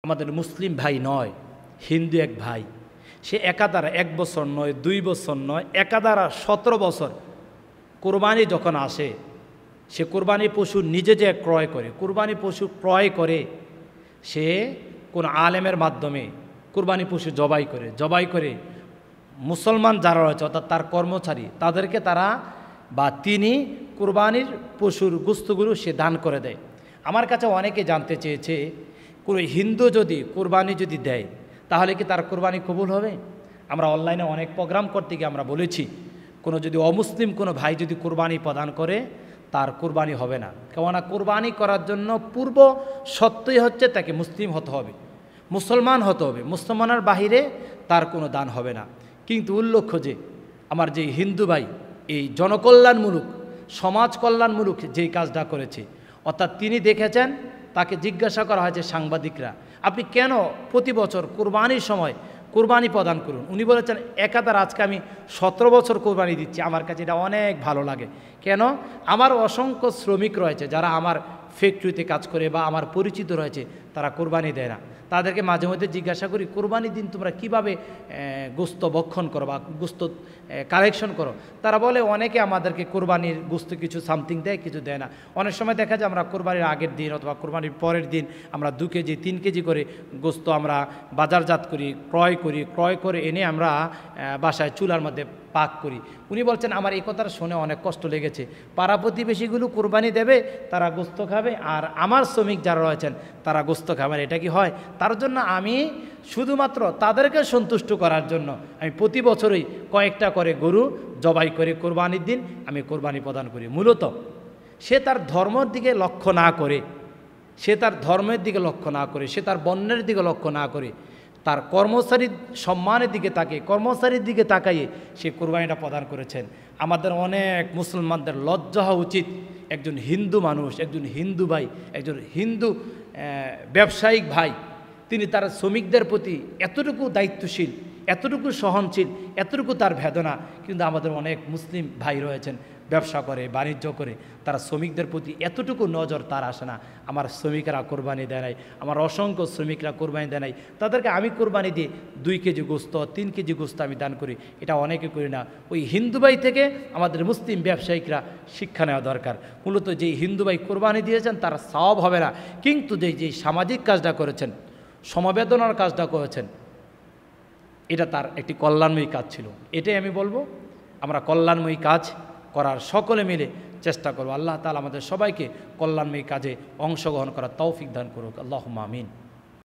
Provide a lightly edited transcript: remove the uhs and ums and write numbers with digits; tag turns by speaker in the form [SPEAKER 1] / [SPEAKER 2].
[SPEAKER 1] আমাদের মুসলিম ভাই নয়, হিন্দু এক ভাই, সে একাধারা 1 বছর নয়, 2 বছর নয়, একাধারা 17 বছর কোরবানি যখন আসে, সে কোরবানি পশু নিজে যে ক্রয় করে, কোরবানি পশু ক্রয় করে, সে কোন আলেমের মাধ্যমে কোরবানি পশু জবাই করে মুসলমান যারা রয়েছে অর্থাৎ তার কর্মচারী তাদেরকে তিনি কোরবানির পশুর গোশতগুলো সে দান করে দেয়। আমার কাছে অনেকে জানতে চেয়েছে, কোনো হিন্দু যদি কোরবানি যদি দেয় তাহলে কি তার কোরবানি কবুল হবে? আমরা অনলাইনে অনেক প্রোগ্রাম করতে গিয়ে আমরা বলেছি, কোনো যদি অমুসলিম কোনো ভাই যদি কোরবানি প্রদান করে তার কোরবানি হবে না। কেননা কোরবানি করার জন্য পূর্ব সত্যই হচ্ছে তাকে মুসলিম হতে হবে, মুসলমান হতে হবে, মুসলমানের বাহিরে তার কোনো দান হবে না। কিন্তু উল্লেখ্য যে আমার যে হিন্দু ভাই এই জনকল্যাণমূলক সমাজ কল্যাণমূলক যেই কাজটা করেছে, অর্থাৎ তিনি দেখেছেন, তাকে জিজ্ঞাসা করা হয়েছে সাংবাদিকরা, আপনি কেন প্রতি বছর কোরবানির সময় কোরবানি প্রদান করুন? উনি বলেছেন, একাধার আজকে আমি 17 বছর কোরবানি দিচ্ছি, আমার কাছে এটা অনেক ভালো লাগে। কেন? আমার অসংখ্য শ্রমিক রয়েছে যারা আমার ফ্যাক্টরিতে কাজ করে বা আমার পরিচিত রয়েছে, তারা কোরবানি দেয় না। তাদেরকে মাঝে মধ্যে জিজ্ঞাসা করি, কোরবানির দিন তোমরা কীভাবে গোস্ত ভক্ষণ করো বা গোস্ত কালেকশন করো? তারা বলে অনেকে আমাদেরকে কোরবানির গোস্ত কিছু সামথিং দেয়, কিছু দেয় না। অনেক সময় দেখা যায় আমরা কোরবানির আগের দিন অথবা কোরবানির পরের দিন আমরা 2 কেজি 3 কেজি করে গোস্ত আমরা বাজারজাত করি, ক্রয় করে এনে আমরা বাসায় চুলার মধ্যে পাক করি। উনি বলছেন, আমার এই কথাটা শুনে অনেক কষ্ট লেগেছে। পাড়া প্রতিবেশীগুলো কোরবানি দেবে, তারা গোস্ত খাবে, আর আমার শ্রমিক যারা রয়েছেন তারা গোস্ত খাবেন, এটা কি হয়? তার জন্য আমি শুধুমাত্র তাদেরকে সন্তুষ্ট করার জন্য আমি প্রতি বছরই কয়েকটা করে গরু জবাই করে কোরবানির দিন আমি কোরবানি প্রদান করি। মূলত সে তার ধর্মের দিকে লক্ষ্য না করে, সে তার বর্ণের দিকে লক্ষ্য না করে, তার কর্মচারীর সম্মানের দিকে কর্মচারীর দিকে তাকাইয়ে সে কোরবানিটা প্রদান করেছেন। আমাদের অনেক মুসলমানদের লজ্জা হওয়া উচিত, একজন হিন্দু মানুষ, একজন হিন্দু ভাই, একজন হিন্দু ব্যবসায়িক ভাই, তিনি তার শ্রমিকদের প্রতি এতটুকু দায়িত্বশীল, এতটুকু সহনশীল, এতটুকু তার বেদনা। কিন্তু আমাদের অনেক মুসলিম ভাই রয়েছেন, ব্যবসা করে, বাণিজ্য করে, তারা শ্রমিকদের প্রতি এতটুকু নজর তার আসে না। আমার শ্রমিকরা কোরবানি দেয় নাই, আমার অসংখ্য শ্রমিকরা কোরবানি দেয় নাই, তাদেরকে আমি কোরবানি দিয়ে 2 কেজি গোস্ত 3 কেজি গোস্ত আমি দান করি, এটা অনেকে করি না। ওই হিন্দু ভাই থেকে আমাদের মুসলিম ব্যবসায়িকরা শিক্ষা নেওয়া দরকার। মূলত যেই হিন্দু ভাই কোরবানি দিয়েছেন তার সওয়াব হবে না, কিন্তু যেই সামাজিক কাজটা করেছেন, সমবেদনার কাজটা করেছেন, এটা তার একটি কল্যাণময়ী কাজ ছিল। এটাই আমি বলবো, আমরা কল্যাণময়ী কাজ করার সকলে মিলে চেষ্টা করব। আল্লাহ তাআলা আমাদের সবাইকে কল্যাণময়ী কাজে অংশগ্রহণ করার তৌফিক দান করুক। আল্লাহুম্মা আমিন।